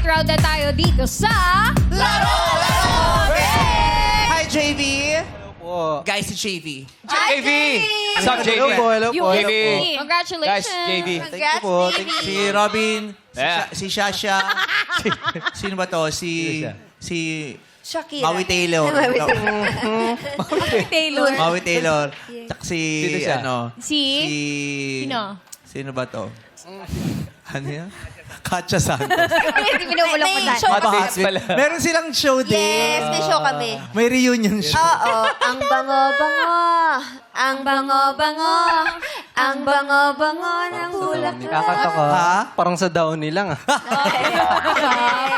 round na tayo dito sa... Hi, JV! Po. Guys, si JV. JV! What's up, JV? Hello po, hello po. JV. Congratulations! Guys, JV. Thank you po. Thank you. Si Robin, Yeah. si Shasha, sino ba to? Si Shakira. Maui Taylor. Maui No. Taylor. Maui Taylor. Tsaka si, Sino siya? ano? Si? Sino? Sino ba to? Ano yan? Katja Santos. Hindi binubulong ko May dahil. show Mabahas kami. pala. Meron silang show din. Yes, may show kami. May reunion show. Oo, ang bango-bango. Ang bango-bango. Ang bango-bango ng bulaklak. Nakakatawa. Ha? Parang sa Downy lang ah.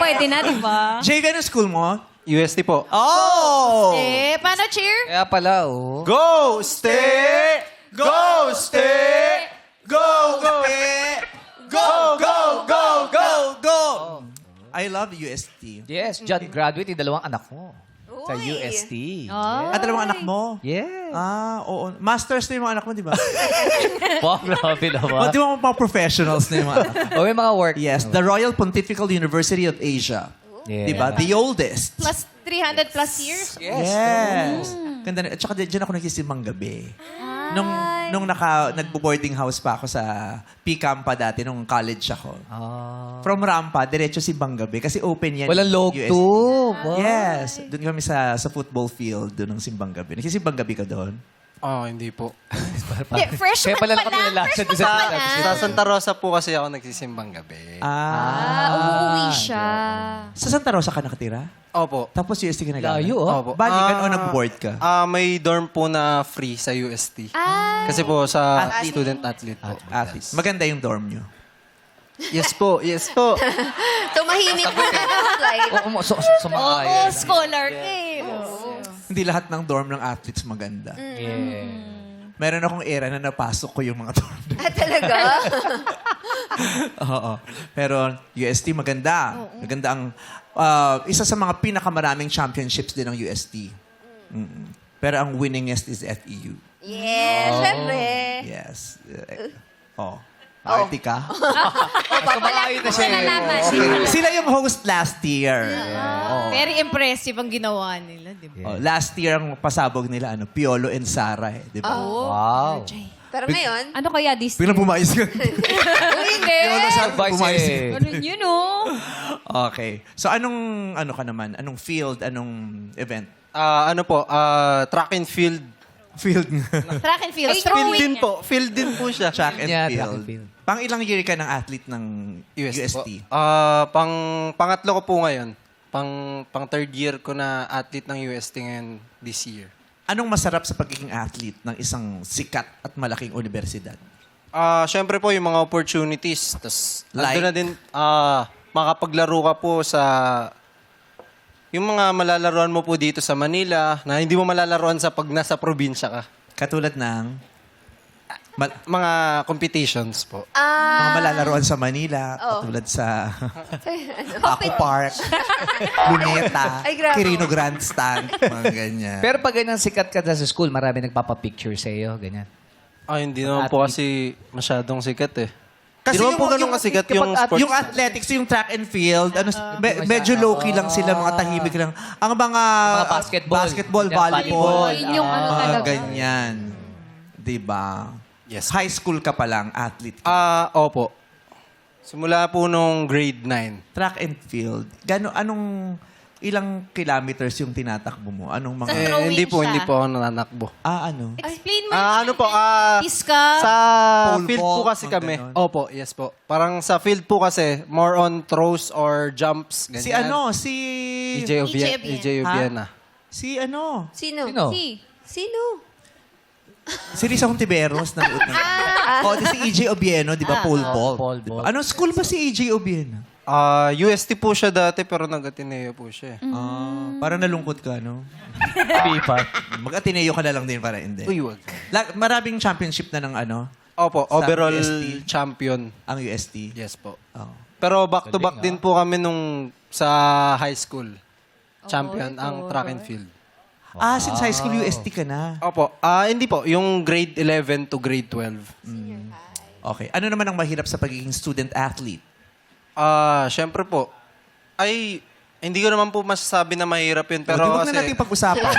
Pwede na, di ba? JV, ano school mo? UST po. Oh! Paano cheer? Kaya pala, oh. Go, stay! Go, stay! Go, stay! Go, go, go, go, go! I love UST. Yes, John graduate yung dalawang anak mo. Sa Uy. UST. Oh. At dalawang anak mo? Yes. Ah, oo. Masters na yung mga anak mo, di ba? Wow, grabe O, naman. di ba mga professionals na yung mga anak? O, may mga work. Yes, the Royal Pontifical University of Asia. Yeah. Di ba? The oldest. Plus 300 plus years? Yes. Ganda na. At saka dyan ako nagsisimbang gabi. Nung nagbo-boarding house pa ako sa PCAM pa dati, nung college ako. Ah. From Rampa, diretso si Banggabi. Kasi open yan. Walang log UST. to. Wow. Yes. Doon kami sa football field, doon ng Simbang Gabi. Nagsisimbang gabi ka doon? Oh, hindi po. Freshman Kaya pala pa lang. nakapilalasan Freshman sa pa sinasabi. lang. Sa Santa Rosa po kasi ako nagsisimbang gabi. Umuwi siya. Sa Santa Rosa ka nakatira? Opo. Tapos UST ka nag-aaral? Layo, oh. Opo. Bali ka o nag-board ka? May dorm po na free sa UST. Kasi po sa student-athlete po. Athletes. Maganda yung dorm nyo. Yes po, yes po. Tumahimik po ka na flight. Oo, sumakayo. Oo, scholar ka eh. Hindi lahat ng dorm ng athletes maganda. Yeah. Meron akong era na napasok ko yung mga dorm. Ah, talaga? Oo. Pero UST maganda. Maganda ang... isa sa mga pinakamaraming championships din ng UST. Pero ang winningest is FEU. Yes, syempre. Yes. Party ka? Sumakayo na siya. Malalaman. Sila yung host last year. Very impressive ang ginawa nila, di ba? Last year ang pasabog nila, Piolo and Sara. Di ba? Wow. Pero ngayon, Ano kaya this Biglang pumayos ka. Hindi. Advice Pumayos. eh. Ano yun, oh? Okay. So anong ka naman? Anong field? Anong event? Track and field. Field Track and field. Field Throwing. din po. Field din po siya. Track and Yeah, field. track and field. Pang ilang year ka ng athlete ng UST? Po. Pangatlo ko po ngayon. Pang third year ko na athlete ng UST ngayon this year. Anong masarap sa pagiging athlete ng isang sikat at malaking universidad? Siyempre po yung mga opportunities. Tapos Like? nandun na din, makapaglaro ka po sa yung mga malalaroan mo po dito sa Manila na hindi mo malalaroan sa pag nasa probinsya ka. Katulad ng Mga competitions po. mga malalaroan sa Manila, katulad sa Paco Park, Luneta, Ay, grabe. Quirino Grandstand, mga ganyan. Pero pag ganyan sikat ka na sa school, marami nagpapapicture sa iyo, ganyan. Hindi naman po kasi masyadong sikat eh. Kasi Hindi naman po yung- ganun yung- kasikat yung sports. Yung athletics, yung track and field, medyo low-key lang sila, mga tahimik lang. Ang mga, basketball. Yeah, volleyball, volleyball. Yun yung ano mga talaga. ganyan. Diba? Yes. High school ka pa lang, athlete ka. Opo. Simula po nung grade 9. Track and field, anong ilang kilometers yung tinatakbo mo? Anong mga... Sa throwing Hindi po, siya. hindi po ako nananakbo. ano? Explain mo. Ano po, Iska. sa Pole field vault, po kasi mga kami. ganon. Opo, yes po. Parang sa field po kasi, more on throws or jumps. Ganyan. Si ano? Si... EJ Obiena. EJ EJ Obiena. Si ano? sino? Sino? Sino? Si Risa Hontiveros. Nanood ng... si EJ Obieno, di ba? Pole vault. pole Diba? vault. Anong school ba si EJ Obieno? UST po siya dati pero nag-Ateneo po siya. Parang nalungkot ka, no? Pipa. Mag-Ateneo ka na lang din para hindi. Uy, wag. Maraming championship na ng Opo, Sa overall UST. champion. ang UST. Yes po. Oh. Pero back-to-back Galing, din po kami nung sa high school. Champion ang track and field. Since high school UST ka na. Opo. Hindi po. Yung grade 11 to grade 12. Okay. Ano naman ang mahirap sa pagiging student athlete? Siyempre po, Ay, hindi ko naman po masasabi na mahirap yun. Pero Pero huwag na natin kasi, pag-usapan.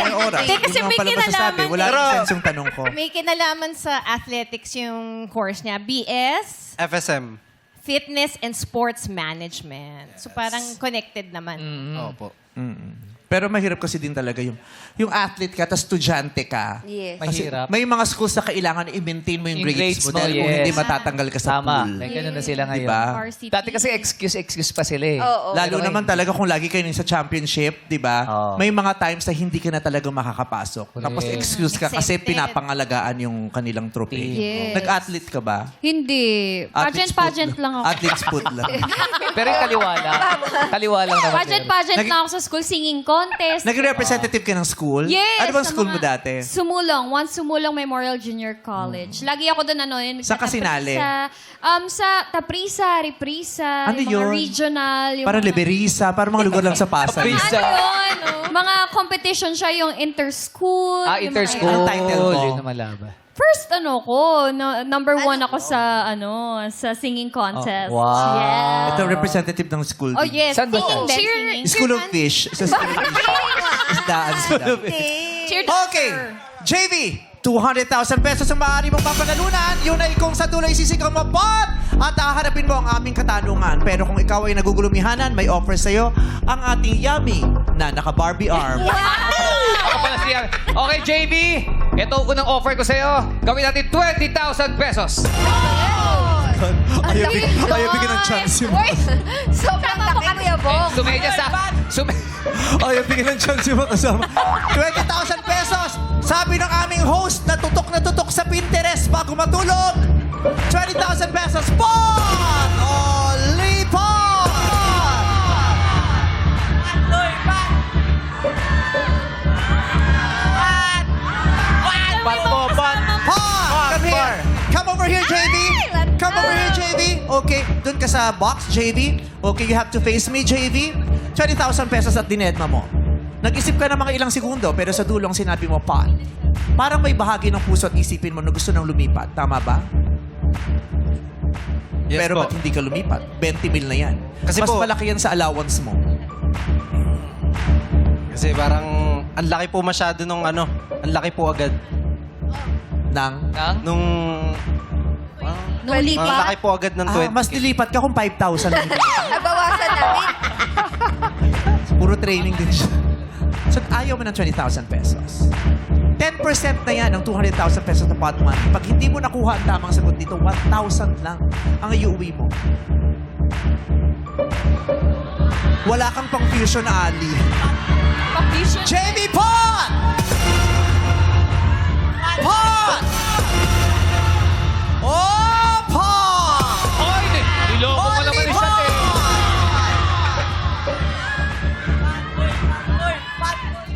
May oras. Hindi, kasi Hindi naman may pala masasabi. kinalaman Wala eh. rin sense yung tanong ko. May kinalaman sa athletics yung course niya. BS, FSM. Fitness and Sports Management. So parang connected naman. Opo. Pero mahirap kasi din talaga yung athlete ka, tapos estudyante ka. Yes. Kasi Mahirap. may mga schools na kailangan i-maintain mo yung grades mo dahil kung yes. hindi matatanggal ka sa Tama. pool. May ganun na sila ngayon. Diba? RCT. Dati kasi excuse pa sila eh. Oo. Lalo Pero naman talaga kung lagi kayo sa championship, di ba? Oo. May mga times na hindi ka na talaga makakapasok. Correct. Tapos excuse ka kasi Accepted. pinapangalagaan yung kanilang trophy. Yes. Nag-athlete ka ba? Hindi. Athlete's Pageant foot lang ako. Athlete's foot lang. Pero yung kaliwa lang. Kaliwa lang naman. Pageant Nag- lang ako sa school. Singing contest. Naging representative ka ng school? Yes! Ano bang sa school mga mo dati? Sumulong. Once Sumulong Memorial Junior College. Lagi ako doon Saan ka sinali? Sa Taprisa, Reprisa, Ano yung yun? mga regional. Yung Parang mga, Liberisa, parang mga lugar lang sa Pasay. Taprisa. Ano yun? Mga competition siya, yung inter-school. yung mga- Interschool. Anong title mo? Yun naman laban. First, number 1 ako sa singing contest. Wow. Yes. Ito, representative ng school. Oh, din. yes. Saan ba Singing, siya? cheer. School of Fish. Sa School of Fish. Isdaan sila. Cheer Okay, JV, 200,000 pesos ang maaari mong papanalunan. Yun ay kung sa dulo isisigaw mo, Pot! At haharapin mo ang aming katanungan. Pero kung ikaw ay nagugulumihanan, may offer sa'yo ang ating yummy na naka-Barbie arm. Ako pala siya. Okay, JB. Ito ang unang offer ko sa'yo. Gawin natin 20,000 pesos. Ayaw bigyan ng chance yung... Sobrang laki, Kuya Bong. Sumedya sa... Ayaw bigyan ng chance yung makasama. 20,000 pesos! Sabi ng aming host na tutok sa Pinterest bago matulog. 20,000 pesos. Pot! O lipot! Pot! Come here! Come over here, JB! Come over here, JB! Okay, dun ka sa box, JB. Okay, you have to face me, JB. 20,000 pesos at dinedma mo. Nag-isip ka ng mga ilang segundo, pero sa dulong sinabi mo, Pot. Parang may bahagi ng puso at isipin mo na gusto nang lumipat. Tama ba? Yes pero po. ba't hindi ka lumipat? 20 mil na yan. Kasi Mas po- malaki yan sa allowance mo. Kasi parang ang laki po masyado nung ano. Ang laki po agad. Nang, Nung... Nung Ang lipat. laki po agad ng 20. mas nilipat ka kung 5,000 lang. Nabawasan namin. Puro training din siya. So, ayaw mo ng 20,000 pesos. 10% na yan ng 200,000 pesos na pot money. Pag hindi mo nakuha ang tamang sagot dito, 1,000 lang ang iuwi mo. Wala kang pang fusion ali. Jamie Pot! Pot! Oh, Pot! Oy! Niloko ka naman Only isa eh.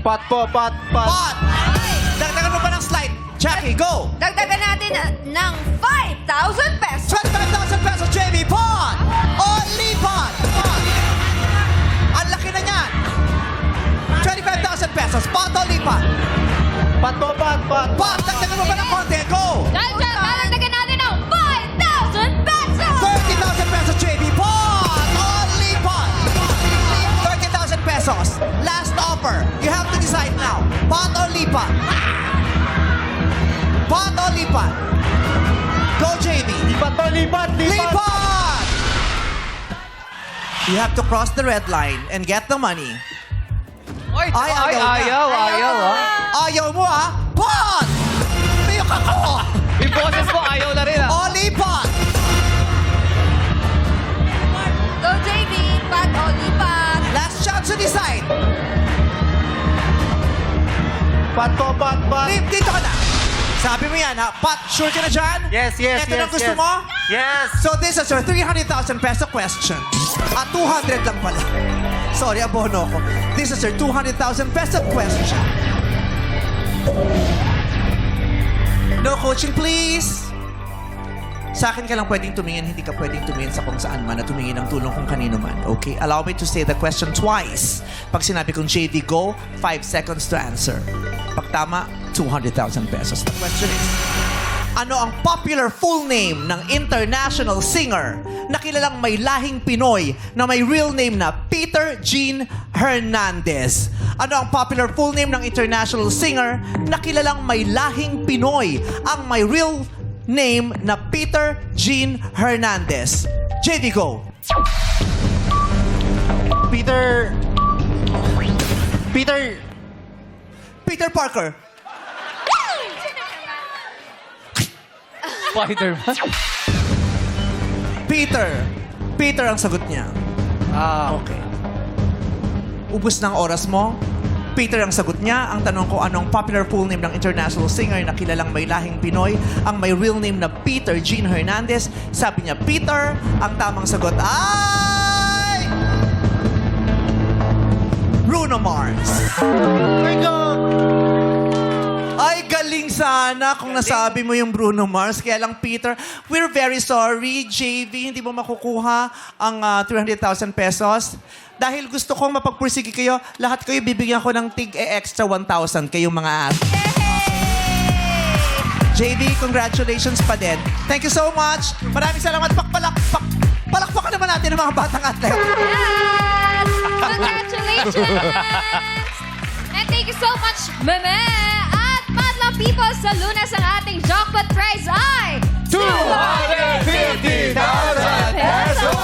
Pot po, pot. Pot! Dagdagan mo pa ng slide. Jackie, go! Dagdagan natin ng 5,000 pesos. 25,000 pesos, Jamie Pot! Only Pot! Ang laki na niyan! 25,000 pesos, Pot only Pot! Pot po, pot. Pot, dagdagan mo pa ng konti, go! Dagdagan natin ng 5,000 pesos! 30,000 pesos, Jamie Pot! Only Pot! 30,000 pesos. Last offer. You have to decide now. Pot or lipat? Pot or lipat? Go, JB. Lipat po, lipat. Lipat! You have to cross the red line and get the money. Ay, Ayaw na. ayaw. Ayaw mo, ha? Pot! Mayok ako! Yung boses mo, ayaw na rin ah. O lipat! Go, JB. Pat o lipat. Last chance to decide. Pot po, pot. Dito ka na. Sabi mo yan, ha? Pot, sure ka na dyan? Yes. Ito na gusto mo? Yes. So this is your 300,000 peso question. At 200 lang pala. Sorry, abono ko. This is your 200,000 peso question. No coaching, please. Sa akin ka lang pwedeng tumingin, hindi ka pwedeng tumingin sa kung saan man na tumingin ng tulong kung kanino man. Okay? Allow me to say the question twice. Pag sinabi kong JV, go, 5 seconds to answer. Pag tama, 200,000 pesos. The question is, ano ang popular full name ng international singer na kilalang may lahing Pinoy na may real name na Peter Gene Hernandez? Ano ang popular full name ng international singer na kilalang may lahing Pinoy ang may real name na Peter Gene Hernandez? JV, go! Peter Peter Parker. Spider-Man. Peter ang sagot niya. Okay. Ubus ng oras mo. Peter ang sagot niya. Ang tanong ko, anong popular full name ng international singer na kilalang may lahing Pinoy ang may real name na Peter Gene Hernandez? Sabi niya, Peter. Ang tamang sagot ay... Bruno Mars. Ay, galing sana kung nasabi mo yung Bruno Mars. Kaya lang, Peter, we're very sorry, JV, hindi mo makukuha ang 300,000 pesos. Dahil gusto kong mapagpursige kayo, lahat kayo bibigyan ko ng tig-extra 1,000 kayong mga at. JV, congratulations pa din. Thank you so much. Maraming salamat. Palakpakan naman natin ang mga batang atlet. Yes! Congratulations! And thank you so much, Meme! At madlang people, sa Lunas ang ating jackpot prize ay 250,000 pesos!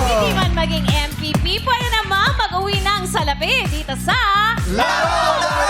Hindi man maging MVP, pwede naman mag-uwi ng salapi dito sa... Laro!